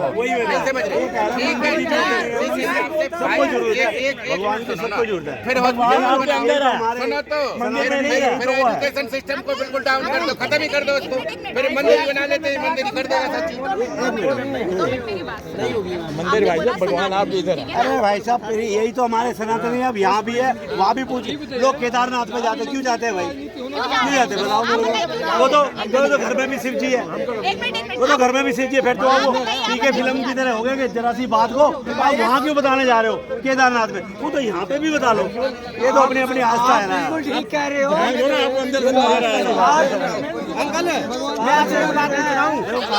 समझ रहे भगवान को सबको जुड़ता है। फिर सुनो तो फिर एजुकेशन सिस्टम को बिल्कुल डाउन कर दो, खत्म ही कर दो उसको, फिर मंदिर बना लेते हैं, मंदिर कर देगा सच्ची मंदिर भाई साहब भगवान आपके इधर। अरे भाई साहब यही तो हमारे सनातनी अब यहाँ भी है, वहाँ भी पूछिए। लोग केदारनाथ में जाते क्यों जाते हैं भाई, क्यों जाते बताओ मेरे को। वो तो घर में भी शिव जी है, वो तो घर में भी शिव जी है। फिर तो आप वो पीके फिल्म की तरह हो गए कि जरा सी बात को आप वहाँ क्यों बताने जा रहे हो केदारनाथ में, वो तो यहाँ पे भी बता लो। ये तो अपनी अपनी आस्था है ना। ठीक कह रहे हो अंकल, मैं आपसे एक बात पूछ रहा हूँ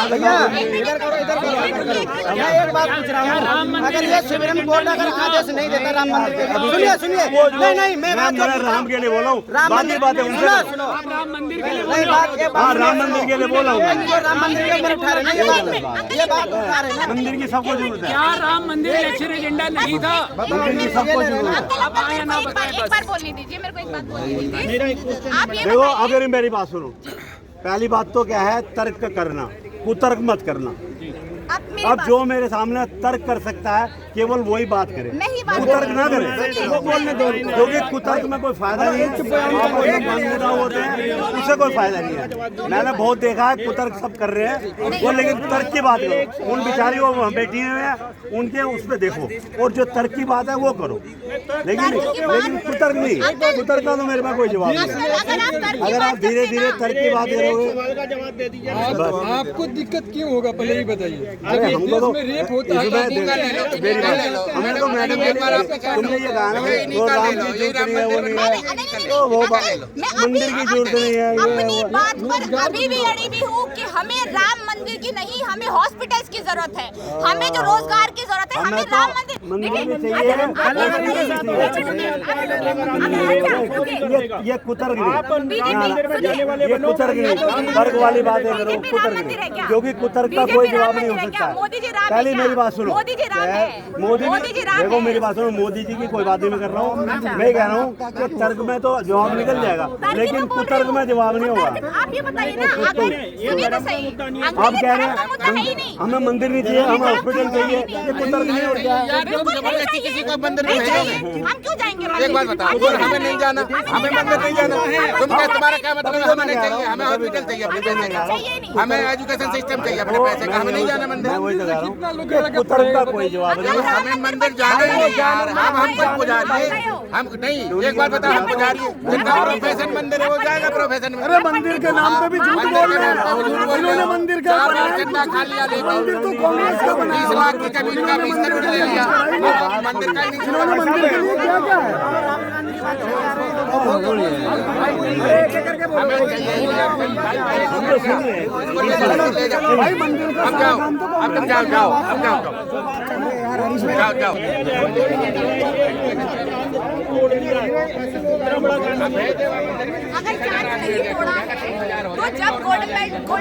भैया, इधर करो इधर करो। मैं एक बात पूछ रहा हूँ, अगर ये सुप्रीम कोर्ट अगर आदेश नहीं देता राम मंदिर के लिए, सुनिए नहीं मैं बात राम के लिए बोला हूँ, बाकी बात है उनसे। सुनो राम मंदिर के लिए नहीं बात हाँ राम मंदिर के लिए बोला हूँ। राम मंदिर के ऊपर उठा रहे हैं, ये बात उठा रहे हैं। मंदिर की सबको जरूरत है। क्या राम मंदिर इलेक्शन एजेंडा नहीं था? मंदिर की सबको जरूरत है। आप आया ना बताए एक बार बोलने दीजिए मेरे को, एक बात बोलने दीजिए। आप ये देखो अगर मेरी बात सुनो, पहली बात तो क्या है, तर्क करना, कुतर्क मत करना। अब जो मेरे सामने तर्क कर सकता है केवल वही बात करे, कुतर्क ना करे, क्योंकि कुतर्क में कोई फायदा नहीं है। होते हैं उससे कोई फायदा नहीं है। मैंने बहुत देखा है कुतर्क सब कर रहे हैं वो, लेकिन तर्क की बात करो। उन बिचारियों को बैठी हुए हैं उनके उस पर देखो, और जो तर्क की बात है वो करो, लेकिन कुतर्क नहीं। कुतर्क का तो मेरे पास कोई जवाब नहीं है। अगर आप धीरे धीरे तर्क की बात करोगे। आपको दिक्कत क्यों होगा पहले ही बताइए। अरे हमको तो रेप होता है हमें तो मैडम तुमने ये कहा ना वो राम की जरूरत नहीं है, वो नहीं है, तो वो मंदिर की जरूरत नहीं है। अपनी बात पर अभी भी अड़ी भी हूँ कि हमें राम मंदिर की नहीं, हमें हॉस्पिटल्स की जरूरत है, हमें जो रोजगार की जरूरत है, हमें राम मंदिर ये कुतर्क नहीं, ये कुतर्क नहीं, तर्क वाली बात है, कुतर्क नहीं, क्योंकि कुतर्क का कोई जवाब नहीं हो सकता। पहले मेरी बात सुनो, मोदी जी देखो मेरी बात सुनो, मोदी जी की कोई बात नहीं मैं कर रहा हूँ। मैं कह रहा हूँ कि तर्क में तो जवाब निकल जाएगा, लेकिन कुतर्क में जवाब नहीं होगा। आप ये बताइए ना, सुनिए तो सही, आप कह रहे हैं हमें मंदिर नहीं चाहिए, हमें हॉस्पिटल चाहिए, ये कुतर्क नहीं हो गया। किसी को मंदिर नहीं भेजोगे? हम क्यों जाएंगे? एक बात बताओ, हमें नहीं जाना, हमें मंदिर नहीं जाना, तुम्हारा क्या मतलब? हमें नहीं चाहिए, हमें हॉस्पिटल चाहिए अपने पैसे का, हमें एजुकेशन सिस्टम चाहिए अपने पैसे का, हमें नहीं जाना मंदिर। वही तो कह रहा हूँ, कुतर्क का कोई जवाब नहीं। हमें मंदिर जाना ही नहीं यार, हम सबको जा रही है, हम नहीं। एक बात बताओ, हमको जा रही है, जिनका प्रोफेशन मंदिर है वो जाएगा प्रोफेशन में। अरे मंदिर के नाम पे भी झूठ बोल रहे हैं, इन्होंने मंदिर का चंदा खा लिया, मंदिर तो कांग्रेस का बना 20 लाख की जमीन का 20 करोड़ ले लिया, मंदिर का ही नहीं। इन्होंने मंदिर के लिए क्या क्या है। भाई मंदिर का अब जाओ, अब तुम जाओ जाओ, अब जाओ जाओ जाओ। अगर चांस नहीं तोड़ा है तो जब गोल्ड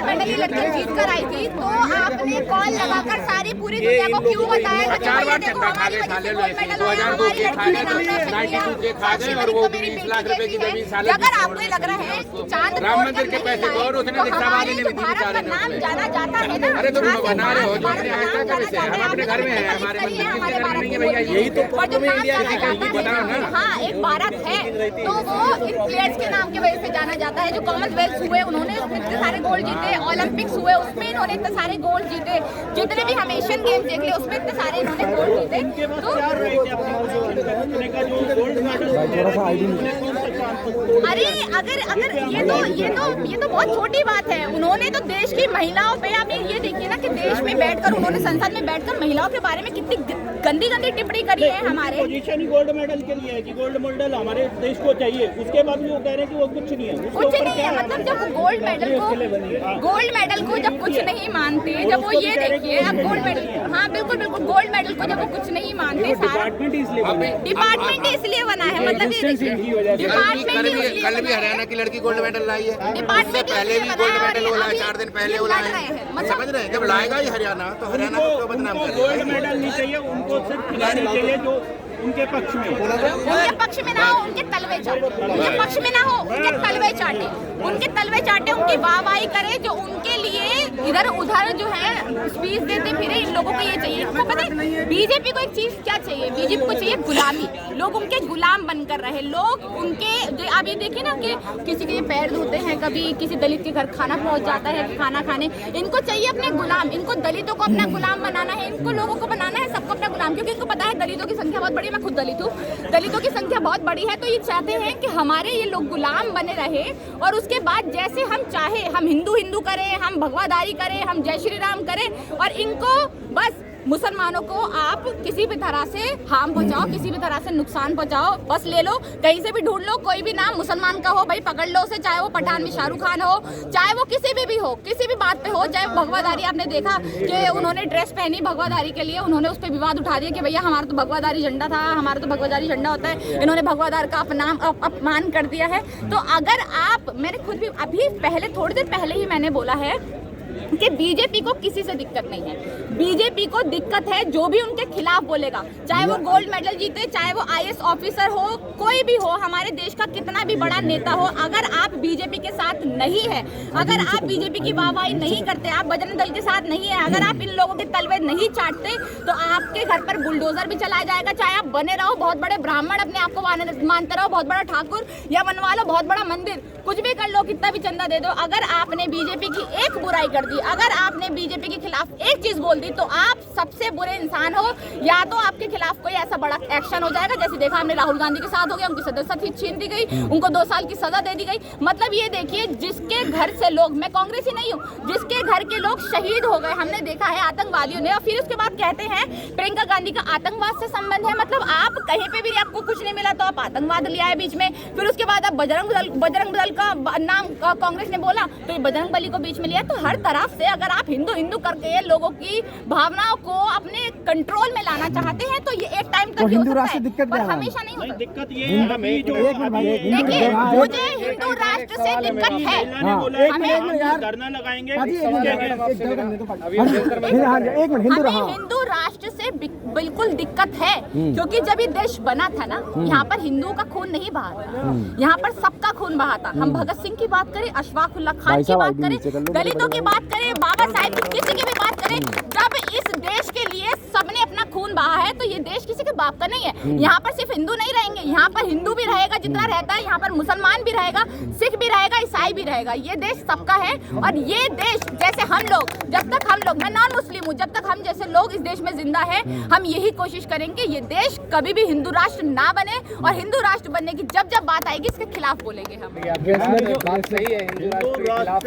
मेडल की लड़की जीत कर आई थी तो आपने कॉल लगाकर सारी पूरी दुनिया को क्यों बताया कि देखो हमारी वजह से गोल्ड मेडल आया, हमारी लड़की ने नाम रोशन किया। साक्षी मलिक को मेरी बेटी देखती है। अगर आपको ये लग रहा है कि चांद राम मंदिर के पैसे दो और उसने दिखा वाले ने भी भारत का नाम जाना जाता है ना। अरे तुम बना रहे हो जो अपने आस्था का विषय है, हम अपने घर में है, हमारे मंदिर की जगह नहीं है भैया, यही तो बताओ ना। हाँ एक भारत है तो वो इन प्लेयर्स के नाम की वजह से जाना जाता है। जो कॉमनवेल्थ हुए उन्होंने उसमें इतने सारे गोल्ड जीते, ओलंपिक्स हुए उसमें इन्होंने इतने सारे गोल्ड जीते, जितने भी हम एशियन गेम्स देख लिए उसमें इतने सारे इन्होंने गोल्ड जीते। तो अरे अगर ये तो बहुत छोटी बात है। उन्होंने तो देश की महिलाओं पे, आप ये देखिए ना कि देश में बैठकर उन्होंने संसद में बैठकर महिलाओं के बारे में कितनी गंदी टिप्पणी करी है। हमारे पोजीशन ही गोल्ड मेडल के लिए है कि गोल्ड मेडल हमारे देश को चाहिए, उसके बाद भी वो कह रहे हैं कि वो कुछ नहीं है, कुछ नहीं है। मतलब जब गोल्ड मेडल को जब कुछ नहीं मानते, जब वो ये देखिए अब गोल्ड मेडल, हाँ बिल्कुल गोल्ड मेडल को जब वो कुछ नहीं मानते, डिपार्टमेंट इसलिए बना है। मतलब ये कल भी हरियाणा की लड़की गोल्ड मेडल लाई है, इससे पहले भी गोल्ड मेडल बोला है, 4 दिन पहले बोला है। समझ रहे हैं, जब लाएगा ही हरियाणा तो हरियाणा को क्यों बदनाम कर रहे हैं? गोल्ड मेडल नहीं चाहिए उनको, सिर्फ खिलाड़ी चाहिए जो उनके पक्ष में ना हो, उनके तलवे चाटे, उनके पक्ष में ना हो, उनके तलवे चाटे, उनके तलवे चाटे, उनकी वाहवाही करे, जो उनके लिए इधर उधर जो है स्पीच देते फिरे। इन लोगों को ये चाहिए, इनको पता है बीजेपी को एक चीज क्या चाहिए, बीजेपी को चाहिए गुलामी, लोग उनके गुलाम बनकर रहे, लोग उनके। आप ये देखिए ना कि किसी के पैर धोते हैं, कभी किसी दलित के घर खाना पहुंच जाता है खाना खाने, इनको चाहिए अपने गुलाम, इनको दलितों को अपना गुलाम बनाना है, इनको लोगों को बनाना है सबको अपना गुलाम, क्योंकि इनको पता है दलितों की संख्या बहुत बड़ी है, मैं खुद दलित हूँ, दलितों की संख्या बहुत बड़ी है, तो ये चाहते हैं कि हमारे ये लोग गुलाम बने रहे, और उसके बाद जैसे हम चाहे हम हिंदू करें, हम भगवादारी करें, हम जय श्री राम करें, और इनको बस मुसलमानों को आप किसी भी तरह से हार्म पहुंचाओ, किसी भी तरह से नुकसान पहुंचाओ, बस ले लो, कहीं से भी ढूंढ लो, कोई भी नाम मुसलमान का हो भाई पकड़ लो उसे, चाहे वो पठान में शाहरुख खान हो, चाहे वो किसी भी हो, किसी भी बात पे हो, चाहे भगवादारी। आपने देखा कि उन्होंने ड्रेस पहनी भगवादारी के लिए, उन्होंने उस पर विवाद उठा दिया कि भैया हमारा तो भगवादारी झंडा था, हमारा तो भगवादारी झंडा होता है, इन्होंने भगवादार का अपमान कर दिया है। तो अगर आप, मैंने खुद भी अभी पहले थोड़ी देर पहले ही मैंने बोला है कि बीजेपी को किसी से दिक्कत नहीं है, बीजेपी को दिक्कत है जो भी उनके खिलाफ बोलेगा, चाहे वो गोल्ड मेडल जीते, चाहे वो आईएएस ऑफिसर हो, कोई भी हो, हमारे देश का कितना भी बड़ा नेता हो, अगर आप बीजेपी के साथ नहीं है, अगर आप बीजेपी की वाहवाही नहीं करते, आप बजरंग दल के साथ नहीं है, अगर आप इन लोगों के तलवे नहीं चाटते, तो आपके घर पर बुलडोजर भी चलाया जाएगा, चाहे आप बने रहो बहुत बड़े ब्राह्मण, अपने आप को मानते रहो बहुत बड़ा ठाकुर, या बनवा लो बहुत बड़ा मंदिर, कुछ भी कर लो, कितना भी चंदा दे दो, अगर आपने बीजेपी की एक बुराई कर दी, अगर आपने बीजेपी के खिलाफ एक चीज बोल दी, तो आप सबसे बुरे इंसान हो, या तो आपके खिलाफ कोई ऐसा बड़ा एक्शन हो जाएगा, जैसे देखा हमने राहुल गांधी के साथ हो गया, उनकी सदस्यता छीन दी गई, उनको 2 साल की सजा दे दी गई। मतलब ये देखिए, जिसके घर से लोग, मैं कांग्रेस ही नहीं हूँ, जिसके घर के लोग शहीद हो गए, हमने देखा है आतंकवादियों ने, और फिर उसके बाद कहते हैं प्रियंका गांधी का आतंकवाद से संबंध है। मतलब आप कहीं पे भी आपको कुछ नहीं मिला तो आप आतंकवाद ले आए बीच में, फिर उसके बाद आप बजरंग दल का नाम कांग्रेस ने बोला तो ये बजरंग बली को बीच में लिया। तो हर तरफ से अगर आप हिंदू करके लोगों की भावनाओं को अपने कंट्रोल में लाना चाहते हैं, तो ये एक टाइम तक हिंदू राष्ट्र दिक्कत पर हमेशा नहीं होता। दिक्कत ये है अभी जो देखिए, मुझे हिंदू राष्ट्र से दिक्कत है, हमें धरना लगाएंगे, हमें हिंदू राष्ट्र से बिल्कुल दिक्कत है, क्योंकि जब ये देश बना था ना, यहाँ पर हिंदुओं का खून नहीं बहा था, यहाँ पर सबका खून बहा था। हम भगत सिंह की बात करें, अशफाक उल्लाह खान की बात करें, दलितों की बात करें, बाबा साहेब की, किसी की भी बात करें, जब इस देश के लिए सबने अपना खून बहा है, तो ये देश किसी के बाप का नहीं है। यहाँ पर सिर्फ हिंदू नहीं रहेंगे, यहाँ पर हिंदू भी रहेगा जितना रहता है, यहाँ पर मुसलमान भी रहेगा, सिख भी रहेगा, ईसाई भी रहेगा, ये देश सबका है। और ये देश जैसे हम लोग, जब तक हम लोग, मैं नॉन मुस्लिम हूँ, जब तक हम जैसे लोग इस देश में जिंदा है, हम यही कोशिश करेंगे ये देश कभी भी हिंदू राष्ट्र ना बने, और हिंदू राष्ट्र बनने की जब जब बात आएगी इसके खिलाफ बोलेंगे हम। बात सही है, हिंदू राष्ट्र के खिलाफ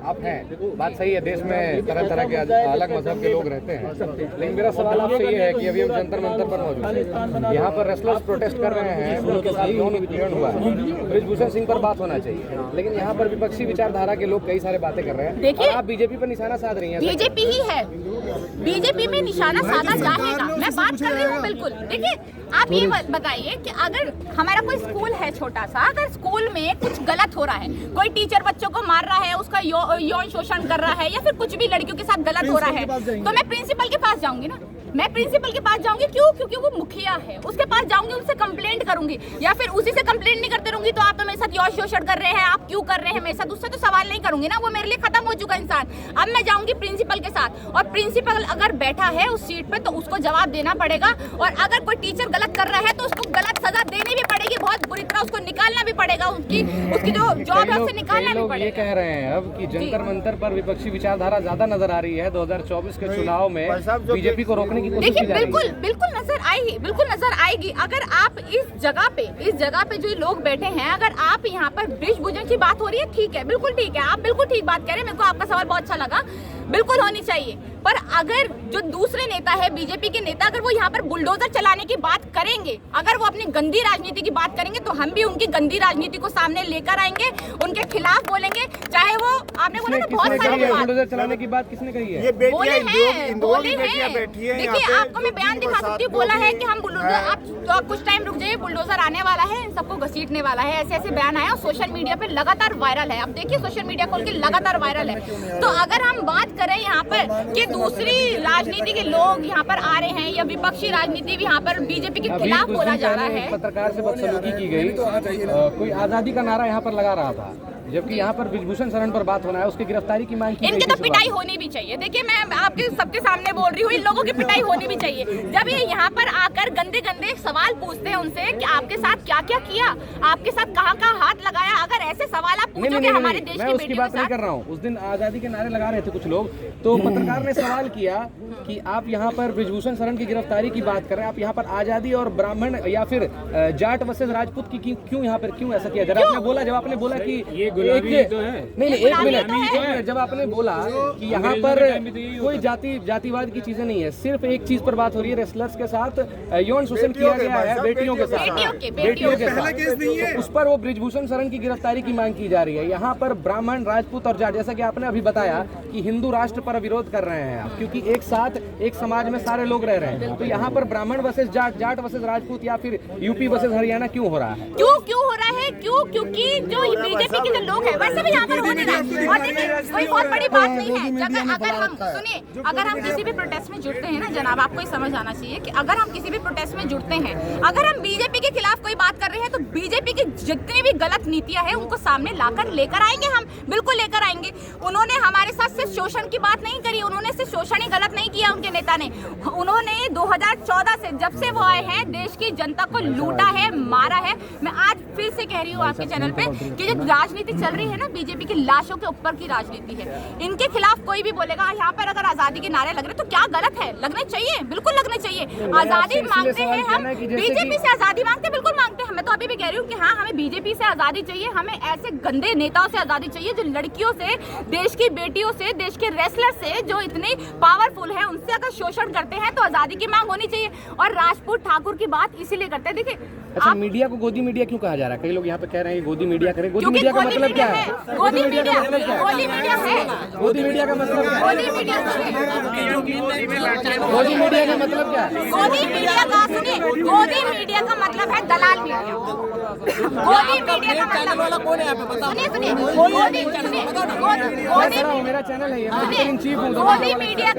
आप हैं, बात सही है, देश में तरह तरह के अलग मजहब के लोग रहते हैं, लेकिन मेरा सवाल आपसे ये है कि अभी हम जंतर मंतर पर मौजूद हैं, यहाँ पर रेसलर्स प्रोटेस्ट कर रहे हैं, उनके साथ यौन उत्पीड़न हुआ है, बृजभूषण सिंह पर बात होना चाहिए, लेकिन यहाँ पर विपक्षी विचारधारा के लोग कई सारे बातें कर रहे हैं। देखिए, आप बीजेपी पर निशाना साध रही हैं। बीजेपी ही है, बीजेपी में निशाना साधा जाएगा, मैं बात कर रही हूँ बिल्कुल। देखिए, आप ये बताइए कि अगर हमारा कोई स्कूल है छोटा सा, अगर स्कूल में कुछ गलत हो रहा है, कोई टीचर बच्चों को मार रहा है, उसका यौन शोषण कर रहा है, या फिर कुछ भी लड़कियों के साथ गलत हो रहा है, तो मैं प्रिंसिपल के पास जाऊंगी ना, मैं प्रिंसिपल के पास जाऊंगी। क्यों? क्योंकि वो मुखिया है, उसके पास जाऊंगी, उनसे कंप्लेंट करूंगी, या फिर उसी से कंप्लेंट नहीं करते रहूंगी तो आप तो मेरे साथ यौन शोषण कर रहे हैं, आप क्यों कर रहे हैं मेरे साथ, उससे तो सवाल नहीं करूंगी ना, वो मेरे लिए खत्म हो चुका इंसान। अब मैं जाऊंगी प्रिंसिपल के साथ, और प्रिंसिपल अगर बैठा है उस सीट पे तो उसको जवाब देना पड़ेगा, और अगर कोई टीचर गलत कर रहा है तो उसको गलत सजा देनी भी पड़ेगी, बहुत बुरी तरह उसको निकालना भी पड़ेगा, उसकी जो जॉब है उससे निकालना भी पड़ेगा। ये कह रहे हैं अब कि जंतर मंतर पर विपक्षी विचारधारा ज्यादा नजर आ रही है 2024 के चुनाव में बीजेपी को रोकने की कोशिश की जा रही है। बिल्कुल नजर आएगी, बिल्कुल नजर आएगी। अगर आप इस जगह पे जो लोग बैठे हैं, अगर आप यहाँ पर बृजभूषण की बात हो रही है, ठीक है, बिल्कुल ठीक है, आप बिल्कुल ठीक बात कह रहे हैं, मेरे को आपका सवाल बहुत अच्छा लगा, बिल्कुल होनी चाहिए। पर अगर जो दूसरे नेता है, बीजेपी के नेता, अगर वो यहाँ पर बुलडोजर चलाने की बात करेंगे, अगर वो अपनी गंदी राजनीति की बात करेंगे, तो हम भी उनकी गंदी राजनीति को सामने लेकर आएंगे, उनके खिलाफ बोलेंगे, चाहे वो आपने बोला ना बहुत सारे बुलडोजर चलाने की बात किसने कही है? बोले हैं। देखिए, आपको मैं बयान दिखा सकती हूँ, बोला है कि हम बुलडोजर, आप तो कुछ टाइम रुक जाइए, बुलडोजर आने वाला है, इन सबको घसीटने वाला है, ऐसे ऐसे बयान आया और सोशल मीडिया पे लगातार वायरल है। आप देखिए, सोशल मीडिया खोल के लगातार वायरल है। तो अगर हम बात करें यहाँ पर कि दूसरी राजनीति के लोग यहाँ पर आ रहे हैं या विपक्षी राजनीति भी यहाँ पर बीजेपी के खिलाफ बोला जा रहा है। पत्रकार से बदसलूकी की गई, कोई आजादी का नारा यहाँ पर लगा रहा था, जबकि यहाँ पर ब्रिजभूषण शरण पर बात होना है, उसकी गिरफ्तारी की मांग की गई। इनके तो पिटाई होनी भी चाहिए। देखिए मैं आपके सबके सामने बोल रही हूँ, इन लोगों की पिटाई होनी भी चाहिए। जब ये यहाँ पर आकर गंदे गंदे सवाल पूछते हैं उनसे कि आपके साथ क्या क्या किया, आपके साथ कहाँ कहाँ हाथ लगाया, अगर ऐसे सवाल आप पूछोगे हमारे देश की उसकी बात नहीं कर रहा हूँ। उस दिन आजादी के नारे लगा रहे थे कुछ लोग, तो पत्रकार ने सवाल किया कि आप यहाँ पर ब्रिजभूषण शरण की गिरफ्तारी की बात कर रहे हैं, आप यहाँ पर आजादी और ब्राह्मण या फिर जाट वर्सेस राजपूत की क्यों यहाँ पर क्यों ऐसा किया? जब आपने बोला कि ये गुलामी तो है। नहीं एक मिनट, जब आपने बोला कि यहाँ पर कोई जातिवाद की चीजें नहीं है, सिर्फ एक चीज पर बात हो रही है, रेसलर्स के साथ यौन शोषण किया गया है, बेटियों के साथ, उस पर वो ब्रिजभूषण शरण की गिरफ्तारी की मांग की जा रही है। यहाँ पर ब्राह्मण, राजपूत और जाट, जैसा कि आपने अभी बताया कि हिंदू राष्ट्र पर विरोध कर रहे हैं आप, क्योंकि एक साथ एक समाज में सारे लोग रह रहे हैं, तो यहाँ पर ब्राह्मण वर्सेस जाट वर्सेस राजपूत या फिर यूपी वर्सेस हरियाणा क्यों हो रहा है? क्यों हो रहा है? क्योंकि जो बीजेपी के जो लोग हैं वैसे भी यहाँ पर होने रहा है। और देखिए कोई बहुत बड़ी बात नहीं है, अगर हम किसी भी प्रोटेस्ट में जुड़ते हैं ना जनाब, आपको ये समझ आना चाहिए कि अगर हम किसी भी प्रोटेस्ट में जुड़ते हैं, अगर हम बीजेपी के खिलाफ कोई बात कर रहे हैं तो बीजेपी की जितनी भी गलत नीतियां हैं उनको सामने लाकर लेकर आएंगे, हम बिल्कुल लेकर आएंगे। उन्होंने हमारे साथ सिर्फ शोषण की बात नहीं करी, उन्होंने सिर्फ शोषण ही गलत नहीं किया उनके नेता ने, उन्होंने 2014 से जब से वो आए हैं देश की जनता को लूटा है, मारा है। मैं आज फिर से कह रही हूँ आपके चैनल पे कि जो राजनीति चल रही है ना, बीजेपी की लाशों के ऊपर की राजनीति है। इनके खिलाफ कोई भी बोलेगा यहाँ पर अगर आजादी के नारे लग रहे तो क्या गलत है? लगने चाहिए, बिल्कुल लगने चाहिए। आजादी मांगते हैं हम, बीजेपी से आजादी मांगते हैं, बिल्कुल मांगते हैं। मैं तो अभी भी कह रही हूँ कि हाँ, हमें बीजेपी से आजादी चाहिए, हमें ऐसे गंदे नेताओं से आजादी चाहिए जो लड़कियों से, देश की बेटियों से, देश के रेसलर से जो इतने पावरफुल है उनसे अगर शोषण करते हैं तो आजादी की मांग होनी चाहिए। और राजपूत ठाकुर की बात इसीलिए करते हैं। देखिए अच्छा, मीडिया को गोदी मीडिया क्यों कहा जा रहा है? कई लोग यहाँ पे कह रहे हैं गोदी मीडिया करें। गोदी मीडिया का मतलब क्या है? गोदी मीडिया का मतलब क्या है? गोदी मीडिया का मतलब गोदी मीडिया का मतलब क्या है? गोदी मीडिया का मतलब है दलाल मीडिया। गोदी मीडिया का मतलब सुनिए मेरा चैनल है, गोदी मीडिया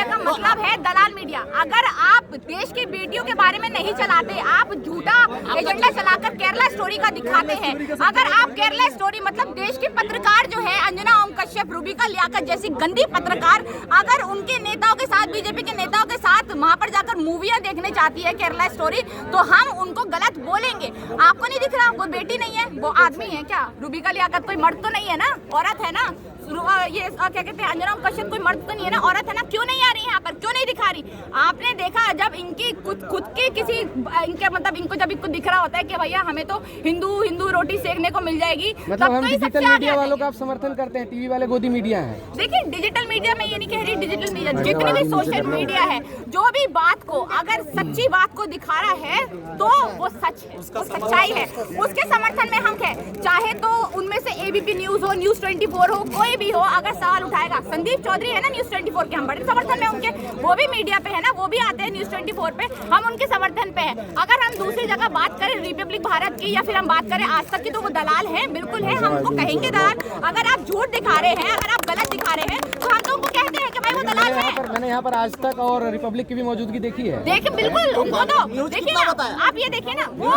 का मतलब है दलाल मीडिया। अगर आप देश की बेटियों के बारे में नहीं चलाते, आप झूठा एजेंडा चलाकर केरला स्टोरी का दिखाते हैं, अगर आप केरला स्टोरी मतलब देश के पत्रकार जो है अंजना ओम कश्यप, रूबिका लियाकत जैसी गंदी पत्रकार अगर उनके नेताओं के साथ, बीजेपी के नेताओं के साथ वहां पर जाकर मूवियां देखने चाहती है केरला स्टोरी, तो हम उनको गलत बोलेंगे। आपको नहीं दिख रहा? वो बेटी नहीं है, वो आदमी है क्या? रूबिका लियाकत कोई मर्द तो नहीं है ना, औरत है ना। ये क्या कहते हैं, अंजना ओम कश्यप कोई मर्द तो नहीं है ना, औरत है ना। क्यों नहीं आ रही यहाँ पर? क्यों नहीं दिखा रही? आपने देखा जब इनकी खुद के किसी इनके मतलब इनको जब इनको दिख रहा होता है कि भैया हमें तो हिंदू रोटी सेकने को मिल जाएगी, मतलब हम डिजिटल मीडिया वालों का आप समर्थन करते हैं, टीवी वाले गोदी मीडिया है। देखिए डिजिटल मीडिया में ये नहीं कह रही, डिजिटल मीडिया जितनी भी सोशल मीडिया है, जो भी बात को अगर सच्ची बात को दिखा रहा है तो वो सच है, वो सच्चाई है, उसके समर्थन में हम कहें। चाहे तो उनमें से एबीपी न्यूज हो, न्यूज 24 हो, कोई भी हो, अगर सवाल उठाएगा, संदीप चौधरी है ना न्यूज 24 के, हम बड़े समर्थन में उनके, वो भी मीडिया पे है ना, वो भी आते हैं न्यूज 24 पे, हम उनके समर्थन पे है। अगर हम दूसरी जगह बात करें रिपब्लिक भारत की या फिर हम बात करें आज तक की, तो वो दलाल है, बिल्कुल है, हम उनको कहेंगे दलाल। अगर आप झूठ दिखा रहे हैं, अगर आप गलत दिखा रहे हैं, तो हम तो उनको कहते हैं कि भाई वो दलाल है। मैंने यहाँ पर आज तक और रिपब्लिक की भी मौजूदगी देखी है। देखिए बिल्कुल, उनको तो देखिए ना, आप ये देखिए ना, वो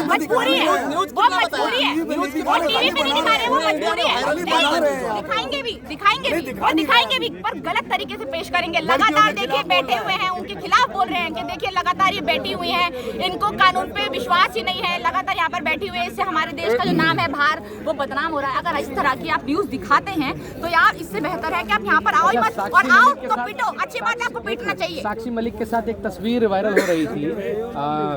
मजबूरी है, वो मजबूरी है, वो टीवी पे नहीं दिखा रहे, वो मजबूरी है। दिखाएंगे भी पर गलत तरीके से पेश करेंगे। लगातार देखिए बैठे हुए हैं, उनके खिलाफ बोल रहे हैं कि देखिए लगातार ये बैठी हुई हैं, इनको कानून पे विश्वास ही नहीं है, लगातार यहाँ पर बैठी हुई है, इससे हमारे देश का जो नाम है बाहर वो बदनाम हो रहा है। अगर इस तरह की आप न्यूज दिखाते हैं तो यार इससे बेहतर है कि आप यहाँ पर आओ ही मत, और आओ तो पीटो, अच्छी बात है, आपको पीटना चाहिए। साक्षी मलिक के साथ एक तस्वीर वायरल हो रही थी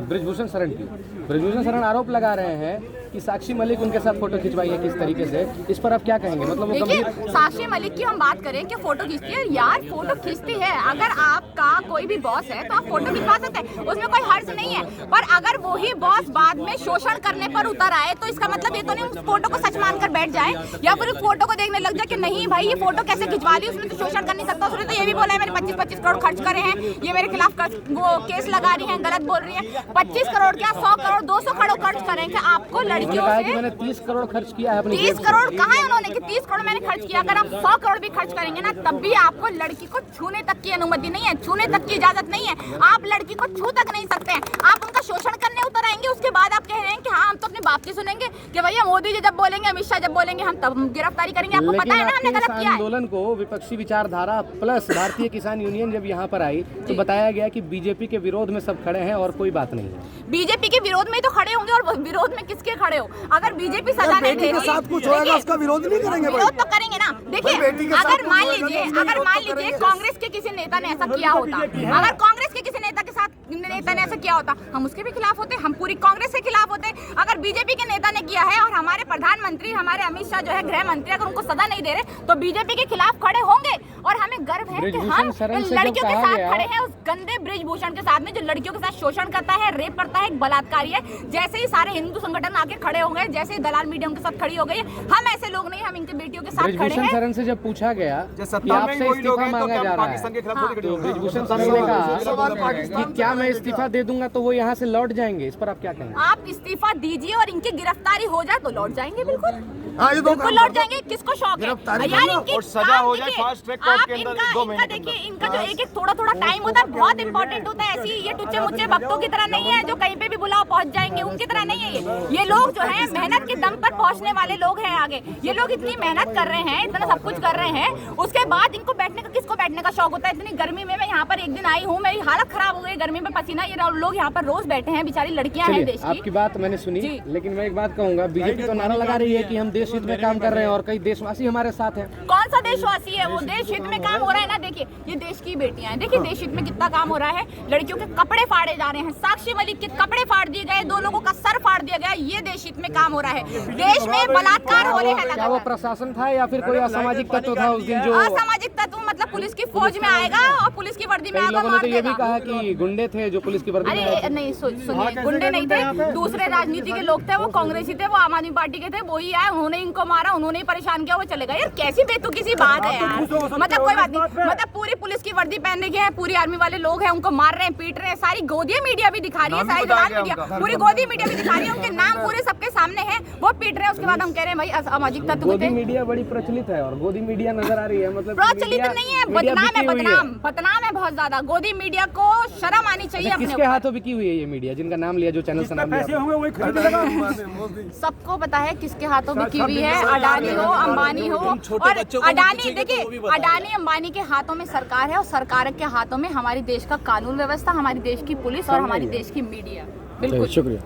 ब्रिजभूषण शरण की। ब्रिजभूषण शरण आरोप लगा रहे हैं कि साक्षी मलिक उनके साथ फोटो खिंचवाई है किस तरीके से, इस पर आप क्या कहेंगे? मतलब देखिए साक्षी मलिक की हम बात करें कि फोटो खींचती है, यार फोटो खींचती है, अगर आपका कोई भी बॉस है तो आप फोटो खिंचवा सकते हैं, उसमें कोई हर्ज नहीं है। पर अगर वही बॉस बाद में शोषण करने पर उतर आए तो इसका मतलब ये तो नहीं उस फोटो को सच मानकर बैठ जाए, या फिर उस फोटो को देखने लग जाए कि नहीं भाई ये फोटो कैसे खिंचवा ली, उसने तो शोषण कर नहीं सकता, उसने तो ये भी बोला है मैंने 25-25 करोड़ खर्च करे हैं, ये मेरे खिलाफ वो केस लगा रही है, गलत बोल रही है। 25 करोड़ क्या 100 करोड़ 200 करोड़ खर्च करें कि आपको लड़कियों कहा कि से मैंने 30 करोड़ खर्च किया है अपनी 30 करोड़ कहा है उन्होंने कि 30 करोड़ मैंने खर्च किया। अगर हम 100 करोड़ भी खर्च करेंगे ना तब भी आपको लड़की को छूने तक की अनुमति नहीं है, छूने तक की इजाजत नहीं है। आप लड़की को छू तक नहीं सकते हैं। आप उनका शोषण करने उतर आएंगे, उसके बाद आप कह रहे हैं कि हाँ हम तो अपने बाप की सुनेंगे कि भैया मोदी जी जब बोलेंगे, अमित शाह जब बोलेंगे हम तब गिरफ्तारी करेंगे। आपको पता है ना हमने गलत किया है। आंदोलन को विपक्षी विचारधारा प्लस भारतीय किसान यूनियन जब यहाँ पर आई तो बताया गया कि बीजेपी के विरोध में सब खड़े हैं और कोई बात नहीं है। बीजेपी के विरोध में तो खड़े होंगे और विरोध में किसके खड़े हो? अगर बीजेपी सजा नहीं दे रही, कुछ होगा उसका विरोध नहीं करेंगे। विरोध तो करेंगे ना। देखिए अगर मान लीजिए कांग्रेस के किसी नेता ने ऐसा किया होता, अगर कांग्रेस के किसी नेता के साथ नेता ने ऐसा किया होता, हम उसके भी खिलाफ होते, हम पूरी कांग्रेस के खिलाफ होते। अगर बीजेपी के नेता ने किया है और हमारे प्रधानमंत्री हमारे अमित शाह जो है गृह मंत्री अगर उनको सजा नहीं दे रहे तो बीजेपी के खिलाफ खड़े होंगे। और हमें गर्व है कि हम लड़कियों के साथ खड़े हैं, उस गंदे बृजभूषण के साथ में जो लड़कियों के साथ शोषण करता है, रेप करता है, एक बलात्कारी है। जैसे ही सारे हिंदू संगठन आके खड़े हो गए, जैसे ही दलाल मीडिया उनके साथ खड़ी हो गई, हम ऐसे लोग नहीं, हम इनके बेटियों के साथ खड़े हैं। शरण से जब पूछा गया कि आपसे इस्तीफा मांगा जा रहा है तो बृजभूषण शरण ने कहा कि क्या मैं इस्तीफा दे दूंगा तो वो यहाँ से लौट जाएंगे। इस पर आप क्या कहेंगे? आप इस्तीफा दीजिए और इनकी गिरफ्तारी हो जाए तो लौट जाएंगे, बिल्कुल बिल्कुल लौट जाएंगे। किसको शौक है यार इनकी सजा हो जाए फास्ट ट्रैक कोर्ट के अंदर 2 महीने। देखिए इनका जो एक थोड़ा टाइम होता है बहुत इंपॉर्टेंट होता है। ऐसी ये टुच्चे मुच्चे भक्तों की तरह नहीं है जो कहीं पे भी बुलाओ पहुंच जाएंगे, उनकी तरह नहीं है ये लोग जो है मेहनत के दम पर पहुंचने वाले लोग हैं आगे। ये लोग इतनी मेहनत कर रहे हैं, इतना सब कुछ कर रहे हैं, उसके बाद इनको बैठने का, किसको बैठने का शौक होता है? इतनी गर्मी में मैं यहाँ पर एक दिन आई हूँ, मेरी हालत खराब हो गई गर्मी में, पसीना। ये लोग यहाँ पर रोज बैठे हैं, बेचारी लड़कियां हैं देश की। आपकी बात मैंने सुनी, लेकिन मैं एक बात कहूंगा, बीजेपी तो नारा लगा रही है कि हम देश हित में काम कर रहे हैं और कई देशवासी हमारे साथ हैं। कौन सा देशवासी है वो? देश हित में काम हो रहा है ना। देखिए ये देश की बेटियां हैं, देखिए देश हित में कितना काम हो रहा है। लड़कियों के कपड़े फाड़े जा रहे हैं, साक्षी मलिक के कपड़े फाड़ दिए गए, 2 लोगों का सर फाड़ दिया गया, ये देश हित में काम हो रहा है। देश में बलात्कार हो रहे हैं। क्या वो प्रशासन था या फिर कोई असामाजिक तत्व था उस दिन? जो असामाजिक तत्व मतलब पुलिस की फौज में आएगा और पुलिस की वर्दी में आएगा, मार देगा। ये भी कहा कि गुंडे थे जो पुलिस की वर्दी में आए। नहीं सुनिए, गुंडे नहीं थे, दूसरे राजनीति के लोग थे, वो कांग्रेसी थे, वो आम आदमी पार्टी के थे, वही आए, उन्होंने इनको मारा, उन्होंने परेशान किया, वो चले गए। यार कैसी बेतुकी सी बात है यार। मतलब कोई बात नहीं, मतलब पूरी पुलिस की वर्दी पहनने के हैं, पूरी आर्मी वाले लोग हैं, उनको मार रहे हैं, पीट रहे हैं, सारी गोदी मीडिया भी दिखा रही है, सारी दलाल मीडिया, पूरी गोदी मीडिया भी दिखा रही है, उनके नाम पूरे सबके सामने हैं, वो पीट रहे हैं। उसके बाद हम कह रहे हैं भाई असामाजिक तत्व। गोदी मीडिया बड़ी प्रचलित है और गोदी मीडिया नजर आ रही है, मतलब प्रचलित नहीं है, बदनाम है बहुत ज्यादा। गोदी मीडिया को शर्म आनी चाहिए। किसके हाथों बिकी हुई है ये मीडिया जिनका नाम लिया, जो चैनल से नाम लिया? सबको पता है किसके हाथों बिकी हुई है। अडानी हो, अंबानी हो, और अडानी, देखिए अडानी अंबानी के हाथों में सरकार है और सरकार के हाथों में हमारी देश का कानून व्यवस्था, हमारी देश की पुलिस और हमारी देश की मीडिया। बिल्कुल शुक्रिया।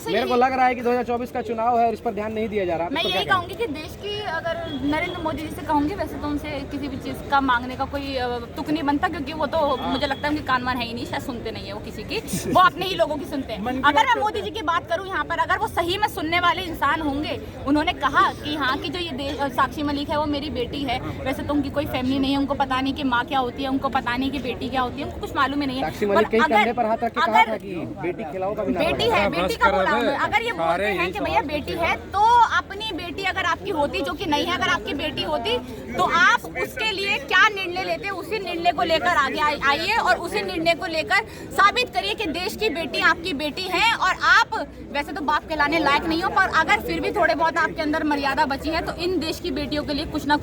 मेरे को लग रहा है कि 2024 का चुनाव है और इस पर ध्यान नहीं दिया जा रहा। मैं यही कहूंगी कि देश की, अगर नरेंद्र मोदी जी से कहूंगी, वैसे तो उनसे किसी भी चीज़ का मांगने का कोई तुक नहीं बनता, क्योंकि वो तो मुझे लगता है उनकी कानवान है ही नहीं, शायद सुनते नहीं है वो किसी की, वो अपने ही लोगों की सुनते हैं। अगर मैं मोदी जी की बात करूँ यहाँ पर, अगर वो सही में सुनने वाले इंसान होंगे, उन्होंने कहा कि हाँ कि जो ये देश साक्षी मलिक है वो मेरी बेटी है, वैसे तो उनकी कोई फैमिली नहीं है, उनको पता नहीं कि माँ क्या होती है, उनको पता नहीं कि बेटी क्या होती है, उनको कुछ मालूम ही नहीं है। साक्षी मलिक के कंधे पर हाथ रख के कहा था कि बेटी खिलाओ का भी नाम बेटी है, बेटी का बोला। अगर ये बोलते हैं कि भैया बेटी है, तो अपनी बेटी अगर आपकी होती, जो कि नहीं है, अगर आपकी बेटी होती तो आप उसके लिए क्या निर्णय लेते, उसी निर्णय को लेकर आगे आइए और उसी निर्णय को लेकर साबित करिए कि देश की बेटी आपकी बेटी है और आप वैसे तो बाप कहलाने लायक नहीं हो, पर अगर फिर भी थोड़े बहुत आपके अंदर मर्यादा बची है तो इन देश की बेटियों के लिए कुछ ना कुछ